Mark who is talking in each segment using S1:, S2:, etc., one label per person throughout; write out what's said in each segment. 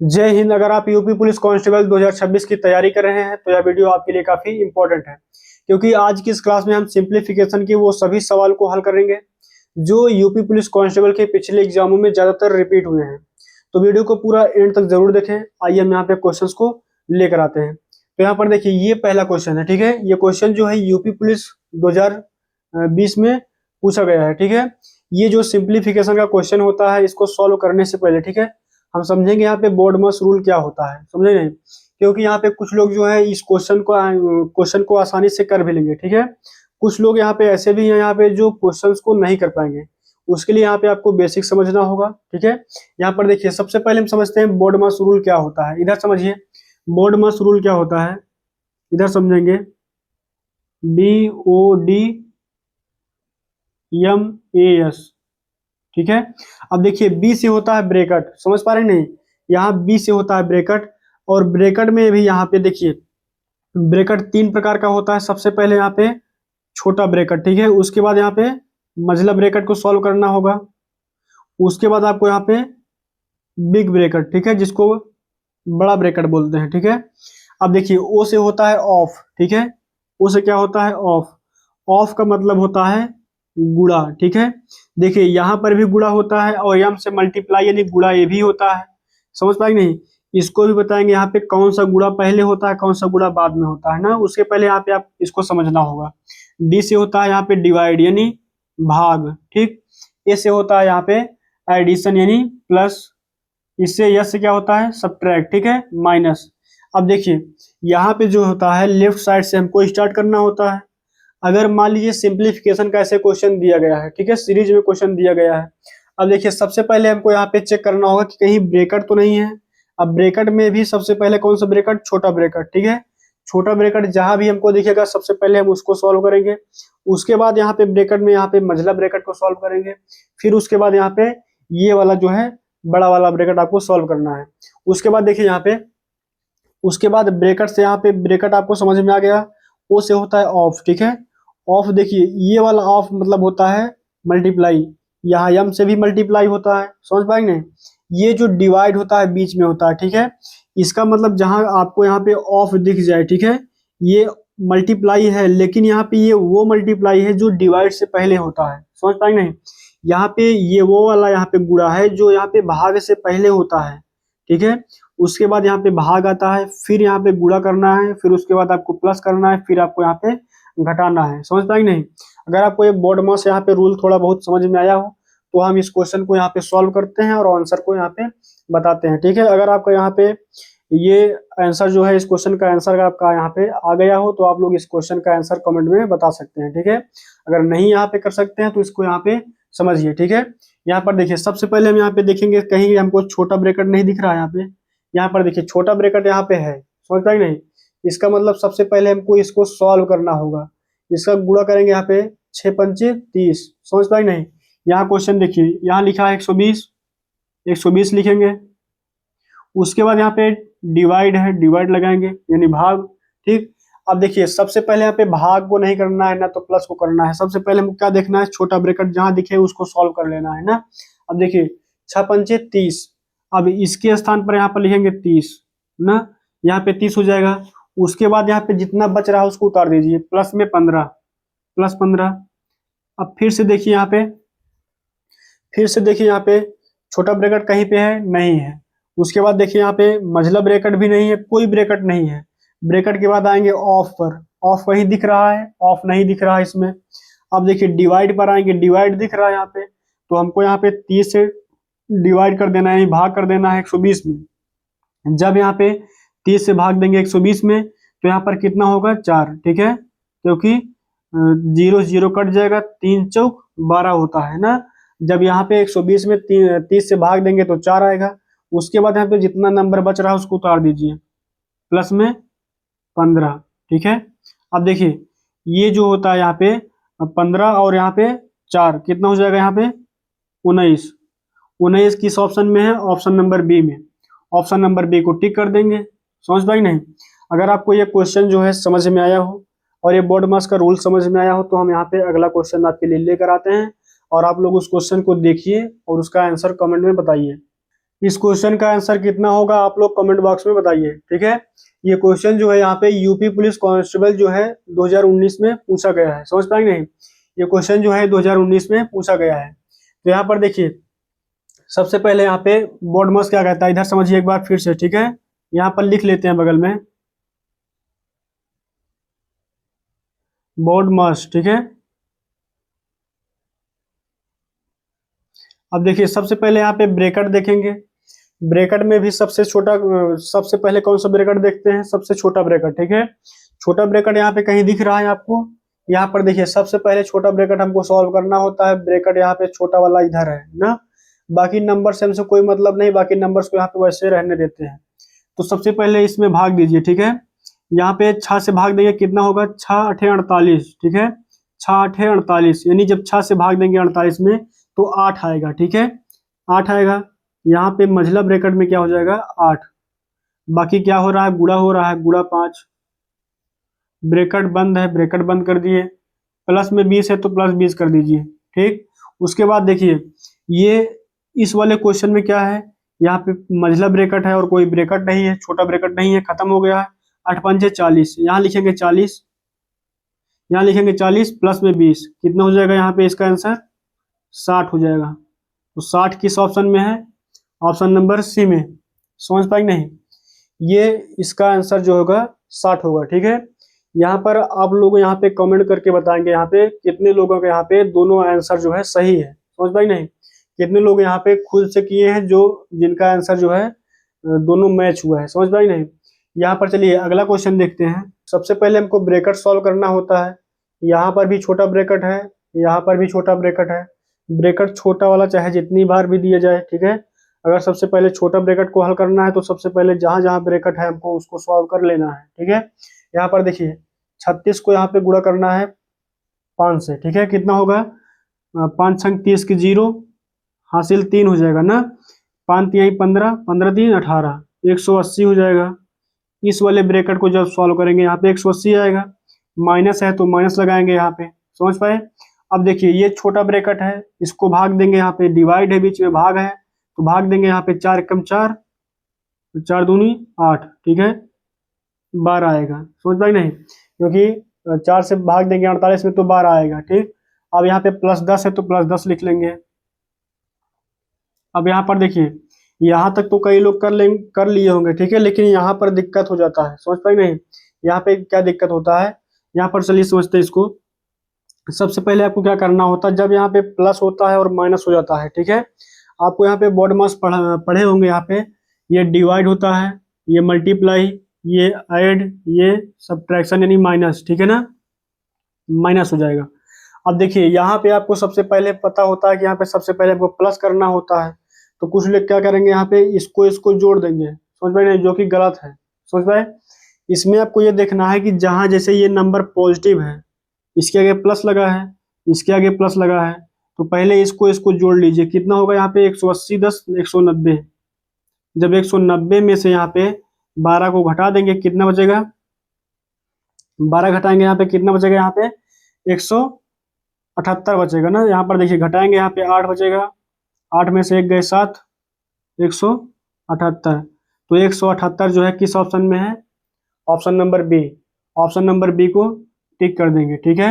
S1: जय हिंद। अगर आप यूपी पुलिस कांस्टेबल 2026 की तैयारी कर रहे हैं तो यह वीडियो आपके लिए काफी इंपॉर्टेंट है, क्योंकि आज की इस क्लास में हम सिंप्लीफिकेशन के वो सभी सवाल को हल करेंगे जो यूपी पुलिस कांस्टेबल के पिछले एग्जामों में ज्यादातर रिपीट हुए हैं। तो वीडियो को पूरा एंड तक जरूर देखें। आइए हम यहाँ पे क्वेश्चंस को लेकर आते हैं। तो यहाँ पर देखिए, ये पहला क्वेश्चन है। ठीक है, ये क्वेश्चन जो है यूपी पुलिस 2020 में पूछा गया है। ठीक है, ये जो सिंप्लीफिकेशन का क्वेश्चन होता है, इसको सॉल्व करने से पहले ठीक है हम समझेंगे यहाँ पे बोर्डमस रूल क्या होता है, समझे नहीं? क्योंकि यहाँ पे कुछ लोग जो है इस क्वेश्चन को आसानी से कर भी लेंगे। ठीक है, कुछ लोग यहाँ पे ऐसे भी हैं यहाँ पे जो क्वेश्चंस को नहीं कर पाएंगे। उसके लिए यहाँ पे आपको बेसिक समझना होगा। ठीक है, यहाँ पर देखिए, सबसे पहले हम समझते हैं बोर्डमस रूल क्या होता है। इधर समझिए, बोर्डमस रूल क्या होता है, इधर समझेंगे। BODMAS। ठीक है, अब देखिए, बी से होता है ब्रैकेट, समझ पा रहे नहीं? यहाँ बी से होता है ब्रैकेट, और ब्रैकेट में भी यहाँ पे देखिए, ब्रैकेट तीन प्रकार का होता है। सबसे पहले यहाँ पे छोटा ब्रैकेट, ठीक है, उसके बाद यहाँ पे मझला ब्रैकेट को सॉल्व करना होगा, उसके बाद आपको यहाँ पे बिग ब्रैकेट, ठीक है, जिसको बड़ा ब्रैकेट बोलते हैं। ठीक है, अब देखिए, ओ से होता है ऑफ। ठीक है, ओ से क्या होता है? ऑफ। ऑफ का मतलब होता है गुणा। ठीक है, देखिए यहाँ पर भी गुणा होता है, और यम से मल्टीप्लाई यानी गुणा ये भी होता है। समझ पाएंगे नहीं? इसको भी बताएंगे यहाँ पे कौन सा गुणा पहले होता है, कौन सा गुणा बाद में होता है ना। उसके पहले यहाँ पे आप इसको समझना होगा। डी से होता है यहाँ पे डिवाइड यानी भाग। ठीक, ए से होता है यहाँ पे एडिशन यानी प्लस, इससे यस से क्या होता है? सब्ट्रैक्ट। ठीक है, माइनस। अब देखिए, यहाँ पे जो होता है लेफ्ट साइड से हमको स्टार्ट करना होता है। अगर मान लीजिए सिंप्लीफिकेशन का ऐसे क्वेश्चन दिया गया है, ठीक है, सीरीज में क्वेश्चन दिया गया है। अब देखिए, सबसे पहले हमको यहाँ पे चेक करना होगा कि कहीं ब्रैकेट तो नहीं है। अब ब्रैकेट में भी सबसे पहले कौन सा ब्रैकेट? छोटा ब्रैकेट। ठीक है, छोटा ब्रैकेट जहां भी हमको दिखेगा सबसे पहले हम उसको सॉल्व करेंगे। उसके बाद यहाँ पे ब्रैकेट में यहाँ पे मझला ब्रैकेट को सॉल्व करेंगे। फिर उसके बाद यहाँ पे ये वाला जो है बड़ा वाला ब्रैकेट आपको सॉल्व करना है। उसके बाद देखिए यहाँ पे, उसके बाद ब्रैकेट से यहाँ पे ब्रैकेट आपको समझ में आ गया। ओ से होता है ऑफ। ठीक है, ऑफ देखिए, ये वाला ऑफ मतलब होता है मल्टीप्लाई, यहाँ यम से भी मल्टीप्लाई होता है। समझ पाएंगे? ये जो डिवाइड होता है बीच में होता है। ठीक है, इसका मतलब जहां आपको यहाँ पे ऑफ दिख जाए, ठीक है, ये मल्टीप्लाई है, लेकिन यहाँ पे ये वो मल्टीप्लाई है जो डिवाइड से पहले होता है। समझ पाएंगे नहीं? यहाँ पे ये वो वाला यहाँ पे गुणा है जो यहाँ पे भाग से पहले होता है। ठीक है, उसके बाद यहाँ पे भाग आता है, फिर यहाँ पे गुणा करना है, फिर उसके बाद आपको प्लस करना है, फिर आपको यहाँ पे घटाना है। समझ पाएंगे नहीं? अगर आपको ये बोर्ड मास यहाँ पे रूल थोड़ा बहुत समझ में आया हो तो हम इस क्वेश्चन को यहाँ पे सॉल्व करते हैं और आंसर को यहाँ पे बताते हैं। ठीक है, अगर आपका यहाँ पे ये आंसर जो है, इस क्वेश्चन का आंसर आपका यहाँ पे आ गया हो तो आप लोग इस क्वेश्चन का आंसर कमेंट में बता सकते हैं। ठीक है, अगर नहीं यहाँ पे कर सकते हैं तो इसको यहाँ पे समझिए। ठीक है, यहाँ पर देखिए, सबसे पहले हम यहाँ पे देखेंगे कहीं हमको छोटा ब्रैकेट नहीं दिख रहा है। यहाँ पर देखिए, छोटा ब्रैकेट यहाँ पे है। समझ पाएंगे नहीं? इसका मतलब सबसे पहले हमको इसको सॉल्व करना होगा। इसका गुणा करेंगे यहाँ पे 6 पंचे 30। समझ पाएंगे नहीं? यहाँ क्वेश्चन देखिए, यहाँ लिखा है 120, 120 लिखेंगे। उसके बाद यहाँ पे डिवाइड है, डिवाइड लगाएंगे यानी भाग। ठीक, अब देखिए, सबसे पहले यहाँ पे भाग को नहीं करना है ना, तो प्लस को करना है। सबसे पहले हमको क्या देखना है? छोटा ब्रैकेट जहां दिखे उसको सॉल्व कर लेना है ना। अब देखिए, 6 पंचे 30, अब इसके स्थान पर यहाँ पर लिखेंगे 30 ना, यहाँ पे 30 हो जाएगा। उसके बाद यहाँ पे जितना बच रहा है उसको उतार दीजिए, प्लस में 15, प्लस 15। अब फिर से देखिए यहाँ पे, फिर से देखिए यहाँ पे छोटा ब्रैकेट कहीं पे है? नहीं है। उसके बाद देखिए यहाँ पे मझला ब्रैकेट भी नहीं है, कोई ब्रैकेट नहीं है। ब्रैकेट के बाद आएंगे ऑफ पर, ऑफ कहीं दिख रहा है? ऑफ नहीं दिख रहा है इसमें। अब देखिए डिवाइड पर आएंगे, डिवाइड दिख रहा है यहाँ पे, तो हमको यहाँ पे 30 से डिवाइड कर देना है, भाग कर देना है 120 में। जब यहाँ पे 30 से भाग देंगे 120 में तो यहाँ पर कितना होगा? 4। ठीक है, क्योंकि 0 0 कट जाएगा, 3 चौक 12 होता है ना। जब यहाँ पे 120 में 30 से भाग देंगे तो 4 आएगा। उसके बाद यहाँ पे जितना नंबर बच रहा है उसको उतार दीजिए, प्लस में 15। ठीक है, अब देखिए, ये जो होता है यहाँ पे 15 और यहाँ पे 4 कितना हो जाएगा? यहाँ पे 19। 19 किस ऑप्शन में है? ऑप्शन नंबर बी में। ऑप्शन नंबर बी को टिक कर देंगे। समझ पाए नहीं? अगर आपको ये क्वेश्चन जो है समझ में आया हो और ये बोर्ड मास का रूल समझ में आया हो तो हम यहाँ पे अगला क्वेश्चन आपके लिए लेकर आते हैं, और आप लोग उस क्वेश्चन को देखिए और उसका आंसर कमेंट में बताइए। इस क्वेश्चन का आंसर कितना होगा आप लोग कमेंट बॉक्स में बताइए, ठीक है। ये क्वेश्चन जो है यहाँ पे यूपी पुलिस कांस्टेबल जो है 2019 में पूछा गया है, समझ पाएंगे नहीं। ये क्वेश्चन जो है 2019 में पूछा गया है। तो यहाँ पर देखिए सबसे पहले यहाँ पे बोर्ड क्या कहता है, इधर समझिए एक बार फिर से, ठीक है। यहाँ पर लिख लेते हैं बगल में बोर्ड, ठीक है। अब देखिए सबसे पहले यहाँ पे ब्रैकेट देखेंगे। ब्रैकेट में भी सबसे छोटा, सबसे पहले कौन सा ब्रैकेट देखते हैं, सबसे छोटा ब्रैकेट, ठीक है। छोटा ब्रैकेट यहाँ पे कहीं दिख रहा है आपको, यहाँ पर देखिए सबसे पहले छोटा ब्रैकेट हमको सॉल्व करना होता है। ब्रैकेट यहाँ पे छोटा वाला इधर है ना, बाकी नंबर से हमसे कोई मतलब नहीं, बाकी नंबर्स को यहाँ पे वैसे रहने देते हैं। तो सबसे पहले इसमें भाग दीजिए, ठीक है। यहाँ पे 6 से भाग देंगे कितना होगा, 6 8 48, ठीक है। 6 8 48, यानी जब 6 से भाग देंगे 48 में तो 8 आएगा, ठीक है। 8 आएगा। यहाँ पे मझला ब्रैकेट में क्या हो जाएगा, 8। बाकी क्या हो रहा है, गुणा हो रहा है, गुणा 5। ब्रैकेट बंद है, ब्रैकेट बंद कर दिए। प्लस में 20 है तो प्लस 20 कर दीजिए, ठीक। उसके बाद देखिए ये इस वाले क्वेश्चन में क्या है, यहाँ पे मझला ब्रैकेट है और कोई ब्रैकेट नहीं है, छोटा ब्रैकेट नहीं है, खत्म हो गया है। 8 पंचे 40, यहाँ लिखेंगे 40, यहाँ लिखेंगे 40 प्लस में 20, कितना हो जाएगा यहाँ पे इसका आंसर 60 हो जाएगा। तो 60 किस ऑप्शन में है, ऑप्शन नंबर सी में, समझ पाएंगे नहीं। ये इसका आंसर जो होगा 60 होगा, ठीक है। यहाँ पर आप लोग यहाँ पे कमेंट करके बताएंगे यहाँ पे कितने लोगों के यहाँ पे दोनों आंसर जो है सही है, समझ पाएंगे नहीं। कितने लोग यहाँ पे खुद से किए हैं जो जिनका आंसर जो है दोनों मैच हुआ है, समझ पाएंगे नहीं। यहाँ पर चलिए अगला क्वेश्चन देखते हैं। सबसे पहले हमको ब्रैकेट सॉल्व करना होता है। यहाँ पर भी छोटा ब्रैकेट है, यहाँ पर भी छोटा ब्रैकेट है। ब्रैकेट छोटा वाला चाहे जितनी बार भी दिया जाए, ठीक है। अगर सबसे पहले छोटा ब्रैकेट को हल करना है तो सबसे पहले जहां जहां ब्रैकेट है हमको उसको सॉल्व कर लेना है, ठीक है। यहाँ पर देखिए 36 को यहाँ पे गुणा करना है 5 से, ठीक है। कितना होगा, 5 छंग 30 की 0, हासिल 3 हो जाएगा ना। 5 तिहाई 15, 15 3 18, 180 हो जाएगा। इस वाले ब्रैकेट को जब सॉल्व करेंगे यहाँ पे 180 आएगा। माइनस है तो माइनस लगाएंगे यहाँ पे, समझ पाए। अब देखिए ये छोटा ब्रैकेट है, इसको भाग देंगे, यहाँ पे डिवाइड है, बीच में भाग है तो भाग देंगे यहाँ पे 4 एकम 4, 4 दूनी 8, ठीक है। 12 आएगा, समझ पाए नहीं, क्योंकि 4 से भाग देंगे 48 में तो 12 आएगा, ठीक। अब यहाँ पे प्लस 10 है तो प्लस 10 लिख लेंगे। अब यहाँ पर देखिए यहाँ तक तो कई लोग कर लिए होंगे, ठीक है, लेकिन यहाँ पर दिक्कत हो जाता है, समझ पाए नहीं। यहाँ पे क्या दिक्कत होता है, यहाँ पर चलिए समझते हैं इसको। सबसे पहले आपको क्या करना होता है, जब यहाँ पे प्लस होता है और माइनस हो जाता है, ठीक है। आपको यहाँ पे बोर्ड मास पढ़े होंगे, यहाँ पे ये डिवाइड होता है, ये मल्टीप्लाई, ये ऐड, ये सब्ट्रैक्शन यानी माइनस, ठीक है ना, माइनस हो जाएगा। अब देखिए यहाँ पे आपको सबसे पहले पता होता है कि यहाँ पे सबसे पहले आपको प्लस करना होता है, तो कुछ लोग क्या करेंगे यहाँ पे इसको जोड़ देंगे, समझ पाए नहीं, जो कि गलत है, समझ पाए। इसमें आपको ये देखना है कि जहां जैसे ये नंबर पॉजिटिव है, इसके आगे प्लस लगा है, इसके आगे प्लस लगा है, तो पहले इसको जोड़ लीजिए। कितना होगा यहाँ पे 180 10 190। जब 190 में से यहाँ पे 12 को घटा देंगे कितना बचेगा, 12 घटाएंगे यहाँ पे कितना बचेगा, यहाँ पे 178 बचेगा ना। यहाँ पर देखिए घटाएंगे यहाँ पे 8 बचेगा, 8 में से 1 गए 7, 178। तो 178 जो है किस ऑप्शन में है, option number B. Option number B को टिक कर देंगे, ठीक है।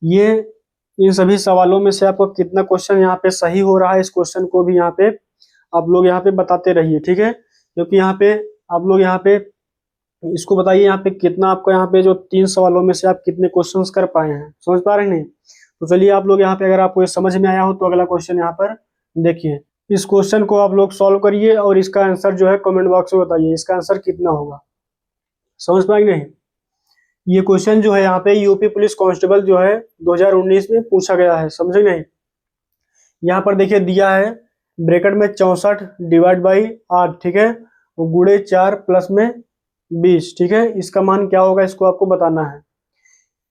S1: ये इन सभी सवालों में से आपको कितना क्वेश्चन यहाँ पे सही हो रहा है, इस क्वेश्चन को भी यहाँ पे आप लोग यहाँ पे बताते रहिए, ठीक है। क्योंकि यहाँ पे आप लोग यहाँ पे इसको बताइए यहाँ पे कितना आपको यहाँ पे जो 3 सवालों में से आप कितने क्वेश्चंस कर पाए हैं, समझ पा रहे हैं नहीं। तो चलिए आप लोग यहाँ पे अगर आपको ये समझ में आया हो तो अगला क्वेश्चन यहाँ पर देखिए। इस क्वेश्चन को आप लोग सॉल्व करिए और इसका आंसर जो है कमेंट बॉक्स में बताइए इसका आंसर कितना होगा, समझ पाएंगे नहीं। ये क्वेश्चन जो है यहाँ पे यूपी पुलिस कांस्टेबल जो है 2019 में पूछा गया है, समझे नहीं। यहाँ पर देखिए दिया है ब्रैकेट में 64 डिवाइड बाई 8, ठीक है, गुणे 4 प्लस में 20, ठीक है। इसका मान क्या होगा इसको आपको बताना है।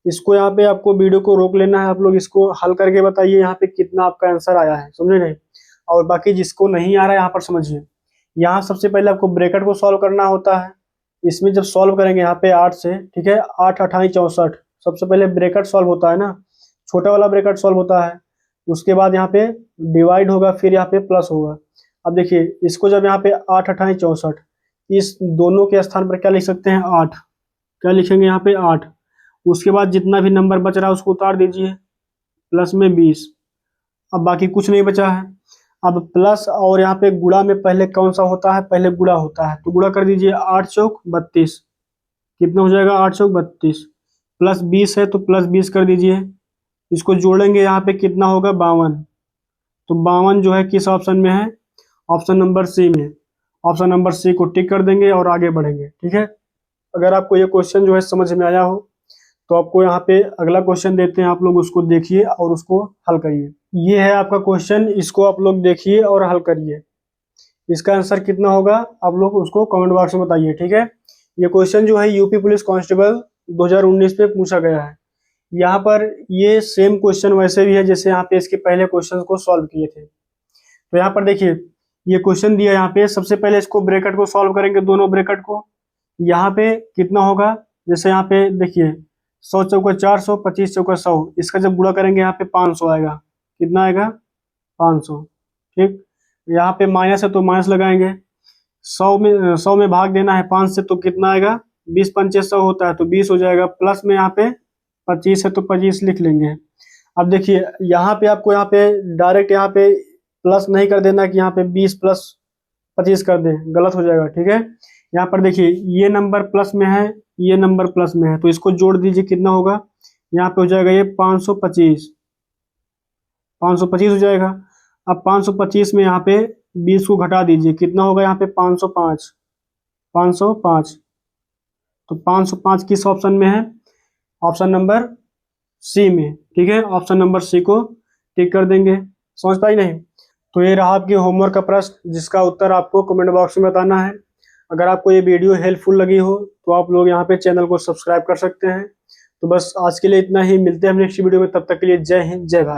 S1: इसको यहाँ पे आपको वीडियो को रोक लेना है, आप लोग इसको हल करके बताइए यहाँ पे कितना आपका आंसर आया है, समझे नहीं। और बाकी जिसको नहीं आ रहा है यहाँ पर समझिए, यहाँ सबसे पहले आपको ब्रैकेट को सॉल्व करना होता है। इसमें जब सॉल्व करेंगे यहाँ पे 8 से, ठीक है, 8 अठाई 64, सबसे पहले ब्रैकेट सॉल्व होता है ना, छोटा वाला ब्रैकेट सॉल्व होता है। उसके बाद यहाँ पे डिवाइड होगा, फिर यहाँ पे प्लस होगा। अब देखिए इसको जब यहाँ पे 8 अठाई 64, इस दोनों के स्थान पर क्या लिख सकते हैं 8, क्या लिखेंगे यहाँ पे 8। उसके बाद जितना भी नंबर बच रहा है उसको उतार दीजिए, प्लस में 20। अब बाकी कुछ नहीं बचा है। अब प्लस और यहाँ पे गुणा में पहले कौन सा होता है, पहले गुणा होता है, तो गुणा कर दीजिए 8 चौक 32, कितना हो जाएगा 8 चौक 32, प्लस 20 है तो प्लस 20 कर दीजिए। इसको जोड़ेंगे यहाँ पे कितना होगा 52, तो 52 जो है किस ऑप्शन में है, ऑप्शन नंबर सी में। ऑप्शन नंबर सी को टिक कर देंगे और आगे बढ़ेंगे। ठीक है, अगर आपको ये क्वेश्चन जो है समझ में आया हो तो आपको यहाँ पे अगला क्वेश्चन देते हैं, आप लोग उसको देखिए और उसको हल करिए। ये है आपका क्वेश्चन, इसको आप लोग देखिए और हल करिए। इसका आंसर कितना होगा आप लोग उसको कमेंट बॉक्स में बताइए। ठीक है, ये क्वेश्चन जो है यूपी पुलिस कांस्टेबल 2019 में पूछा गया है। यहाँ पर ये सेम क्वेश्चन वैसे भी है जैसे यहाँ पे इसके पहले क्वेश्चन को सॉल्व किए थे। तो यहाँ पर देखिए ये क्वेश्चन दिया, यहाँ पे सबसे पहले इसको ब्रैकेट को सॉल्व करेंगे, दोनों ब्रैकेट को। यहाँ पे कितना होगा, जैसे यहाँ पे देखिए 100 चौका 400, 25 चौका 100, इसका जब गुणा करेंगे यहाँ पे 500 आएगा, कितना आएगा 500। ठीक, यहाँ पे माइनस है तो माइनस लगाएंगे, 100 में भाग देना है 5 से, तो कितना आएगा 20 पंचे 100 होता है तो 20 हो जाएगा, प्लस में यहाँ पे 25 है तो 25 लिख लेंगे। अब देखिए यहाँ पे आपको यहाँ पे डायरेक्ट यहाँ पे प्लस नहीं कर देना कि यहाँ पे 20 प्लस 25 कर दें, गलत हो जाएगा। ठीक है, यहाँ पर देखिए ये नंबर प्लस में है, ये नंबर प्लस में है, तो इसको जोड़ दीजिए, कितना होगा यहाँ पे हो जाएगा ये 525, 525 हो जाएगा। अब 525 में यहाँ पे 20 को घटा दीजिए, कितना होगा यहाँ पे 505, 505, तो 505 किस ऑप्शन में है, ऑप्शन नंबर सी में। ठीक है, ऑप्शन नंबर सी को टिक कर देंगे। समझ पाई नहीं? तो ये रहा आपके होमवर्क का प्रश्न, जिसका उत्तर आपको कमेंट बॉक्स में बताना है। अगर आपको ये वीडियो हेल्पफुल लगी हो तो आप लोग यहाँ पे चैनल को सब्सक्राइब कर सकते हैं। तो बस आज के लिए इतना ही, मिलते हैं हम नेक्स्ट वीडियो में, तब तक के लिए जय हिंद जय भारत।